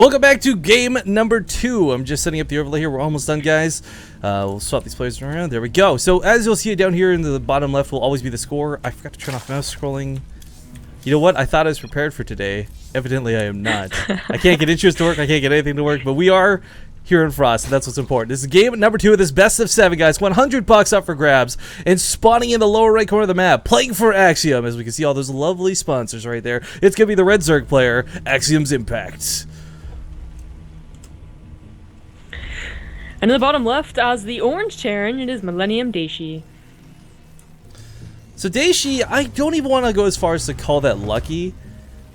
Welcome back to game number 2. I'm just setting up the overlay here. We're almost done, guys. We'll swap these players around. There we go. So as you'll see down here in the bottom left will always be the score. I forgot to turn off mouse scrolling. You know what? I thought I was prepared for today. Evidently, I am not. I can't get intros to work. I can't get anything to work. But we are here in Frost, and that's what's important. This is game number 2 of this best of 7, guys. $100 up for grabs, and spawning in the lower right corner of the map, playing for Axiom. As we can see all those lovely sponsors right there. It's gonna be the Red Zerg player, Axiom's Impact. And in the bottom left, as the orange Terran, it is Millennium Dayshi. So Dayshi, I don't even want to go as far as to call that lucky.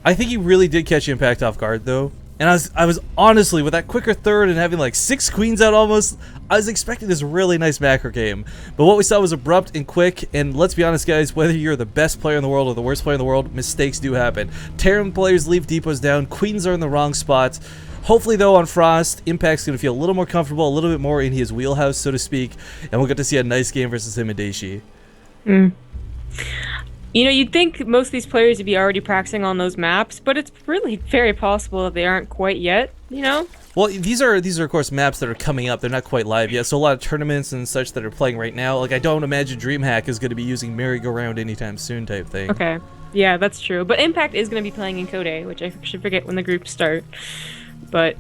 I think he really did catch Impact off guard, though. And I was honestly, with that quicker third and having like 6 queens out almost, I was expecting this really nice macro game. But what we saw was abrupt and quick, and let's be honest, guys, whether you're the best player in the world or the worst player in the world, mistakes do happen. Terran players leave depots down, queens are in the wrong spot. Hopefully, though, on Frost, Impact's going to feel a little more comfortable, a little bit more in his wheelhouse, so to speak, and we'll get to see a nice game versus him and Dayshi. You know, you'd think most of these players would be already practicing on those maps, but it's really very possible that they aren't quite yet, you know? Well, these are of course maps that are coming up. They're not quite live yet, so a lot of tournaments and such that are playing right now. Like, I don't imagine DreamHack is going to be using merry-go-round anytime soon type thing. Okay, yeah, that's true. But Impact is going to be playing in Code, which I should forget when the groups start. But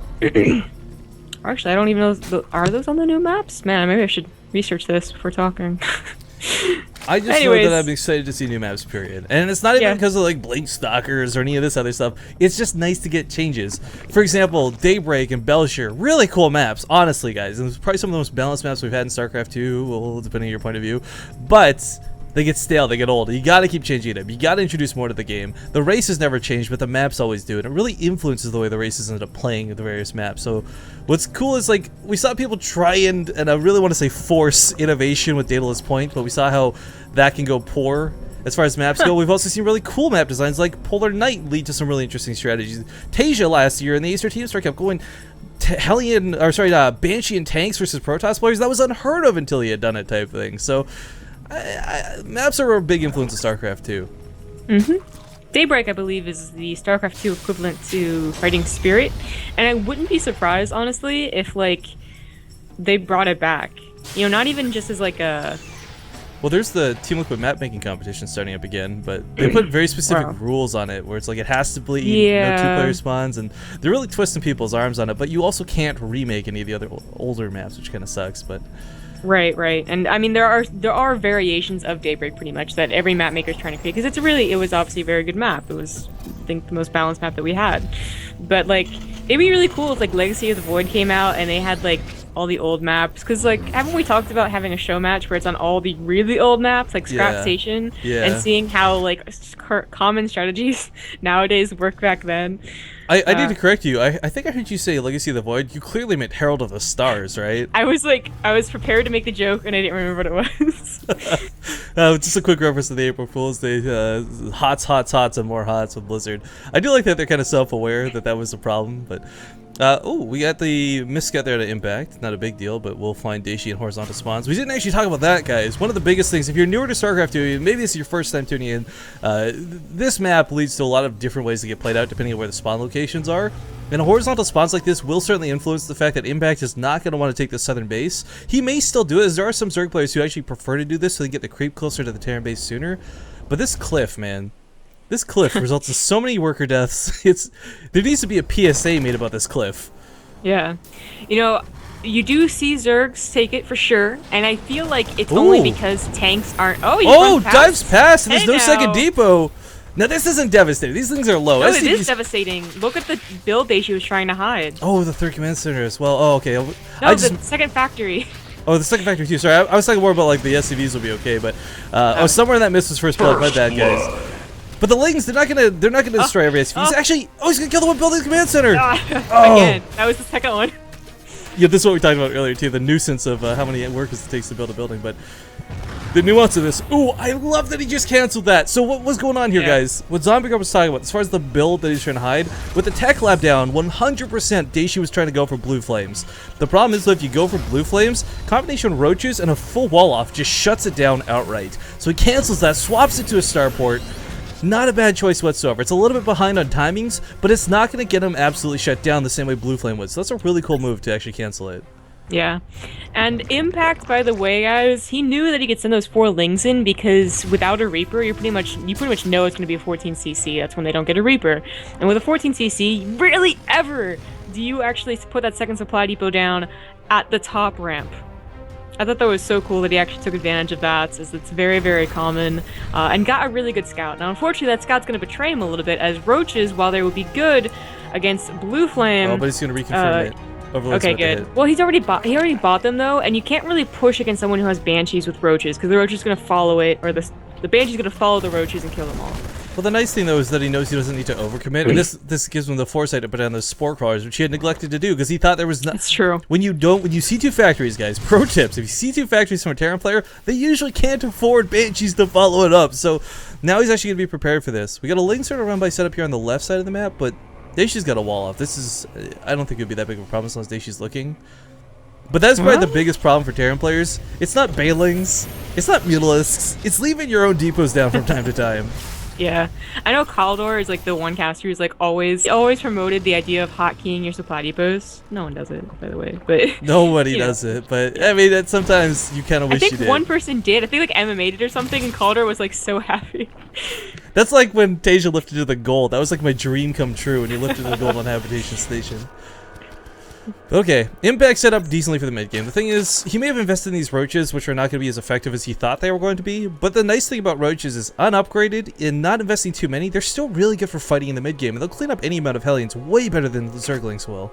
actually, I don't even know. Are those on the new maps? Man, maybe I should research this before talking. I just know that I'm excited to see new maps, period. And it's not even because of like Blink Stalkers or any of this other stuff. It's just nice to get changes. For example, Daybreak and Belshire, really cool maps, honestly, guys. And it's probably some of the most balanced maps we've had in StarCraft 2, well, depending on your point of view. But they get stale, they get old. You gotta keep changing it up. You gotta introduce more to the game. The races never change, but the maps always do. And it really influences the way the races end up playing the various maps. So what's cool is, like, we saw people try and I really want to say force innovation with Daedalus Point, but we saw how that can go poor as far as maps go. We've also seen really cool map designs like Polar Knight lead to some really interesting strategies. Tasia last year in the Eastern Team Star kept going Banshee and tanks versus Protoss players. That was unheard of until he had done it type thing. So maps are a big influence of StarCraft 2. Daybreak, I believe, is the StarCraft 2 equivalent to Fighting Spirit, and I wouldn't be surprised, honestly, if like they brought it back. You know, not even just as like a. Well, there's the Team Liquid map making competition starting up again, but they put very specific rules on it, where it's like it has to bleed, no 2-player spawns, and they're really twisting people's arms on it. But you also can't remake any of the other older maps, which kind of sucks. But Right, and I mean there are variations of Daybreak pretty much that every map maker is trying to create, because it was obviously a very good map. It was, I think, the most balanced map that we had. But like, it'd be really cool if like Legacy of the Void came out and they had like all the old maps, because like, haven't we talked about having a show match where it's on all the really old maps like Scrap Station, and seeing how like common strategies nowadays work back then? I need to correct you. I think I heard you say Legacy of the Void. You clearly meant Herald of the Stars, right? I was prepared to make the joke and I didn't remember what it was. Just a quick reference to the April Fool's Day. Hots, and more hots with Blizzard. I do like that they're kind of self-aware that was a problem, but we got the miscut there to Impact. Not a big deal, but we'll find Dayshi in horizontal spawns. We didn't actually talk about that, guys. One of the biggest things, if you're newer to StarCraft 2, maybe this is your first time tuning in, this map leads to a lot of different ways to get played out depending on where the spawn locations are. And horizontal spawns like this will certainly influence the fact that Impact is not going to want to take the southern base. He may still do it, as there are some Zerg players who actually prefer to do this so they get the creep closer to the Terran base sooner. But this cliff, man. This cliff results in so many worker deaths. There needs to be a PSA made about this cliff. Yeah. You know, you do see Zergs take it for sure, and I feel like it's only because tanks aren't. Dives past, and there's no second depot. Now this isn't devastating. These things are low. No, it is devastating. Look at the build Dayshi was trying to hide. Oh, the third command center as well. Oh, okay. No, the second factory. Oh, the second factory too. Sorry, I was talking more about like the SCVs will be okay, but somewhere in that miss was first blood. My bad, guys. But the Lings, they're not gonna destroy every SCV. He's actually, he's gonna kill the one building the command center. Again, that was the second one. Yeah, this is what we talked about earlier too, the nuisance of how many workers it takes to build a building. But the nuance of this, I love that he just canceled that. So what was going on here, guys? What Zombie Girl was talking about, as far as the build that he's trying to hide, with the tech lab down, 100% Dayshi was trying to go for blue flames. The problem is that if you go for blue flames, combination roaches and a full wall off just shuts it down outright. So he cancels that, swaps it to a starport. Not a bad choice whatsoever. It's a little bit behind on timings, but it's not going to get him absolutely shut down the same way Blue Flame would. So that's a really cool move to actually cancel it. Yeah. And Impact, by the way, guys, he knew that he could send those 4 Lings in because without a Reaper, you pretty much know it's going to be a 14cc. That's when they don't get a Reaper. And with a 14cc, rarely ever do you actually put that second supply depot down at the top ramp. I thought that was so cool that he actually took advantage of that, as it's very, very common, and got a really good scout. Now, unfortunately, that scout's going to betray him a little bit, as Roaches, while they would be good against Blue Flame... Oh, but he's going to reconfirm it. Okay, good. Well, he already bought them, though, and you can't really push against someone who has Banshees with Roaches, because the Roach is going to follow it, or the Banshee's going to follow the Roaches and kill them all. Well, the nice thing, though, is that he knows he doesn't need to overcommit, and this gives him the foresight to put down those Spore Crawlers, which he had neglected to do, because he thought there was... That's true. When you see 2 factories, guys, pro tips, if you see 2 factories from a Terran player, they usually can't afford Banshees to follow it up, so now he's actually going to be prepared for this. We got a Ling sort of run by setup here on the left side of the map, but Dayshi's got a wall off. This is... I don't think it would be that big of a problem as long as Dayshi's looking. But that's probably the biggest problem for Terran players. It's not Bailings, it's not Mutalisks, it's leaving your own depots down from time to time. Yeah, I know Kaldor is like the one caster who's like always promoted the idea of hotkeying your supply depots. No one does it, by the way, but nobody does it. But I mean, that sometimes you kind of wish you did. I think one person did. I think like MMA did or something, and Kaldor was like so happy. That's like when Tasia lifted to the gold. That was like my dream come true when he lifted to the gold on Habitation Station. Okay, Impact set up decently for the mid game. The thing is, he may have invested in these Roaches, which are not going to be as effective as he thought they were going to be, but the nice thing about Roaches is, unupgraded, and not investing too many, they're still really good for fighting in the mid game, and they'll clean up any amount of Hellions way better than the Zerglings will.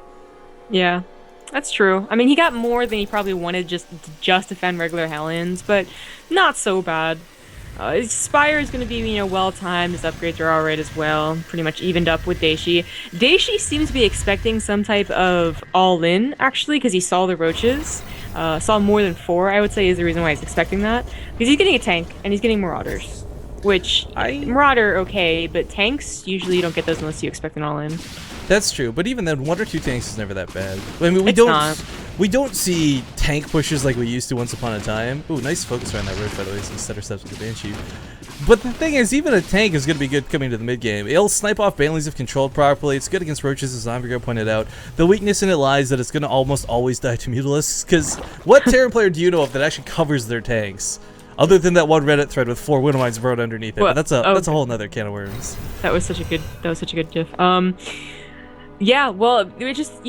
Yeah, that's true. I mean, he got more than he probably wanted just to defend regular Hellions, but not so bad. His Spire is going to be, well-timed. His upgrades are alright as well. Pretty much evened up with Dayshi. Dayshi seems to be expecting some type of all-in, actually, because he saw the Roaches. Saw more than 4, I would say, is the reason why he's expecting that. Because he's getting a tank, and he's getting Marauders. Which, Marauder, okay, but tanks, usually you don't get those unless you expect an all-in. That's true, but even then, 1 or 2 tanks is never that bad. I mean, we don't see tank pushes like we used to once upon a time. Ooh, nice focus around that road, by the way, so Setter steps with the Banshee. But the thing is, even a tank is going to be good coming to the mid game. It'll snipe off Banelings if controlled properly. It's good against Roaches, as Zombigo pointed out. The weakness in it lies that it's going to almost always die to Mutalisks, because what Terran player do you know of that actually covers their tanks? Other than that one Reddit thread with 4 Wintermines brought underneath it, but that's a whole nother can of worms. That was such a good gif. Yeah, well, it just,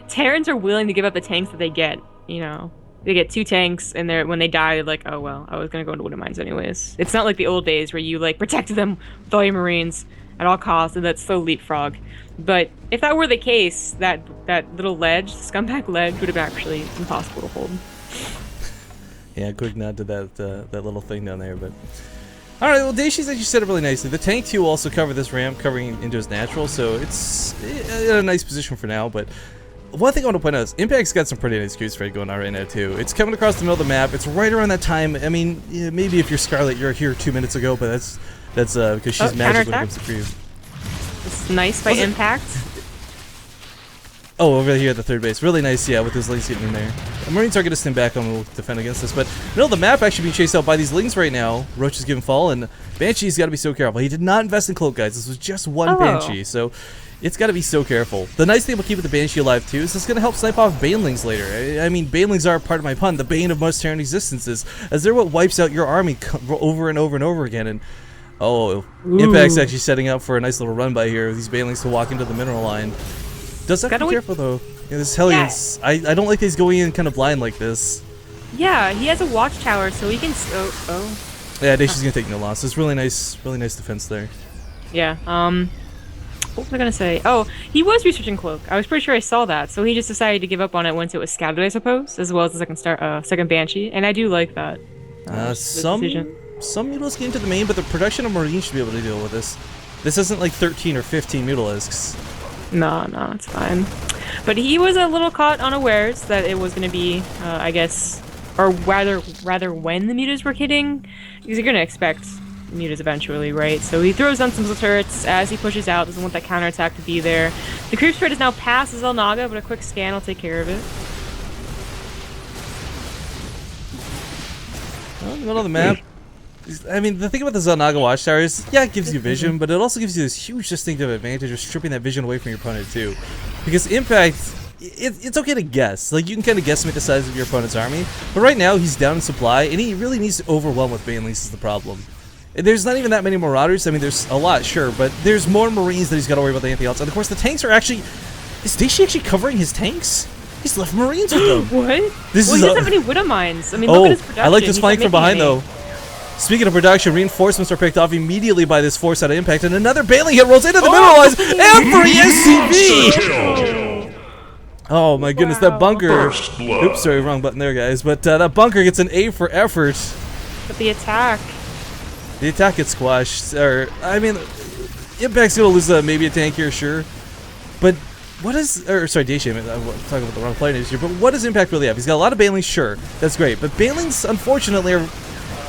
Terrans are willing to give up the tanks that they get, They get 2 tanks, and when they die, they're like, oh, well, I was going to go into Wintermines anyways. It's not like the old days where you, protected them with all your Marines at all costs, and that's so leapfrog. But if that were the case, that little ledge, scumbag ledge, would have been actually impossible to hold. Yeah, quick nod to that little thing down there, but... Alright, well, Dayshi's actually set up really nicely. The tank, too, will also cover this ramp, covering into his natural, so it's in a nice position for now, but... One thing I want to point out is Impact's got some pretty nice goose trade going on right now, too. It's coming across the middle of the map. It's right around that time. I mean, yeah, maybe if you're Scarlet, you're here 2 minutes ago, but that's because she's magic when it comes to crew. It's nice by Impact. Oh, over here at the third base. Really nice, yeah, with those Lings getting in there. The Marines are going to stand back and will defend against this, but middle of the map actually being chased out by these Lings right now. Roach is giving fall, and Banshee's got to be so careful. He did not invest in Cloak, guys. This was just one Banshee, so it's got to be so careful. The nice thing about keeping the Banshee alive, too, is it's going to help snipe off Banelings later. I mean, Banelings are, part of my pun, the bane of most Terran existences, as they're what wipes out your army over and over and over again, and Impact's actually setting up for a nice little run by here with these Banelings to walk into the mineral line. Does have to be careful, though. Yeah, this Hellions, I don't like these going in kind of blind like this. Yeah, he has a watchtower, so he can... Yeah, Dayshi's going to take no loss. It's really nice defense there. Yeah, what was I going to say? Oh, he was researching Cloak. I was pretty sure I saw that, so he just decided to give up on it once it was scouted, I suppose, as well as the second Banshee, and I do like that. Some Mutalisks get into the main, but the production of Marines should be able to deal with this. This isn't like 13 or 15 Mutalisks. No, it's fine. But he was a little caught unawares that it was going to be, I guess, or rather when the mutas were hitting, because you're going to expect mutas eventually, right? So he throws down some turrets as he pushes out, doesn't want that counterattack to be there. The creep spread is now past Zelnaga, but a quick scan will take care of it. Well, in the middle of the map, I mean, the thing about the Zelnaga Watchtower is, yeah, it gives you vision, but it also gives you this huge distinctive advantage of stripping that vision away from your opponent too. Because Impact, it's okay to guess. Like, you can kind of guesstimate the size of your opponent's army, but right now he's down in supply, and he really needs to overwhelm with Banelings is the problem. There's not even that many Marauders. I mean, there's a lot, sure, but there's more Marines that he's got to worry about than anything else. And of course, the tanks are actually... Is Dayshi actually covering his tanks? He's left Marines with them. What? Well, he doesn't have any Widow Mines. I mean, look at his production. I like this flank from behind, though. Speaking of production, reinforcements are picked off immediately by this force out of Impact, and another Baneling hit rolls into the middle lines, and for SCV! Oh my goodness, that bunker... Oops, sorry, wrong button there, guys. But that bunker gets an A for effort. But the attack... The attack gets squashed, or, I mean, Impact's gonna lose maybe a tank here, sure. But what is, or sorry, Dayshi, I'm talking about the wrong player names here, but what does Impact really have? He's got a lot of Banelings, sure, that's great. But Banelings, unfortunately,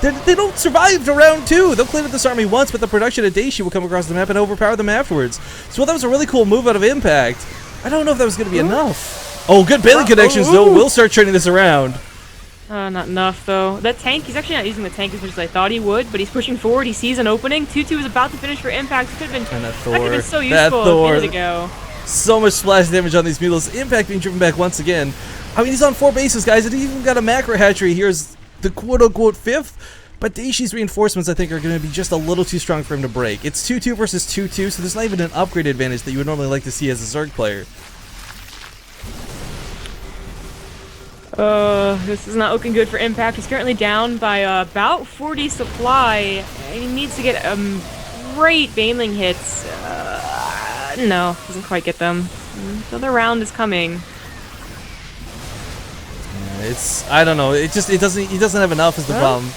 they don't survive to round 2. They'll clean up this army once, but the production of Dayshi will come across the map and overpower them afterwards. So while that was a really cool move out of Impact, I don't know if that was gonna be enough. Oh, good Baneling connections, though. We'll start turning this around. Not enough, though. That tank, he's actually not using the tank as much as I thought he would, but he's pushing forward. He sees an opening. 2-2 is about to finish for Impact. That could have been so useful a minute ago. So much splash damage on these mules. Impact being driven back once again. I mean, he's on 4 bases, guys, and he even got a macro hatchery. Here's the quote-unquote 5th. But Daishi's reinforcements, I think, are going to be just a little too strong for him to break. It's 2-2 versus 2-2, so there's not even an upgrade advantage that you would normally like to see as a Zerg player. This is not looking good for Impact. He's currently down by about 40 supply. He needs to get great Baneling hits. No, doesn't quite get them. Another round is coming. Yeah, I don't know. He doesn't have enough is the problem.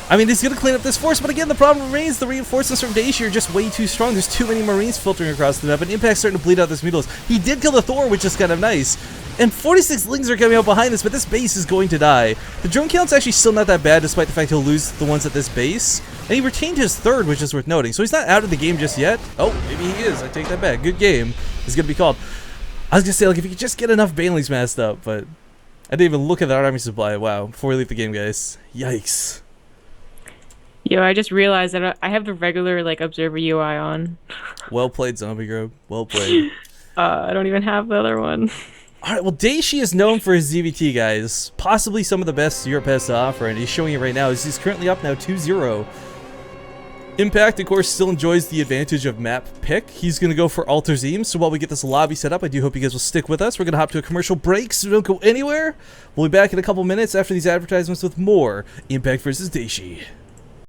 I mean, he's going to clean up this force, but again, the problem remains the reinforcements from Dayshi are just way too strong. There's too many Marines filtering across the map, and Impact's starting to bleed out this Mutilus. He did kill the Thor, which is kind of nice. And 46 Lings are coming out behind this, but this base is going to die. The drone count's actually still not that bad, despite the fact he'll lose the ones at this base. And he retained his 3rd, which is worth noting. So he's not out of the game just yet. Oh, maybe he is. I take that back. Good game. It's going to be called. I was going to say, like, if you could just get enough Banelings masked up, but I didn't even look at that army supply. Wow. Before we leave the game, guys. Yikes. Yo, I just realized that I have the regular, like, Observer UI on. Well played, Zombie Grove. Well played. I don't even have the other one. Alright, well, Dayshi is known for his ZVT, guys. Possibly some of the best Europe has to offer, and he's showing it right now. He's currently up now 2-0. Impact, of course, still enjoys the advantage of map pick. He's going to go for Alter Zeme, so while we get this lobby set up, I do hope you guys will stick with us. We're going to hop to a commercial break, so don't go anywhere. We'll be back in a couple minutes after these advertisements with more Impact versus Dayshi.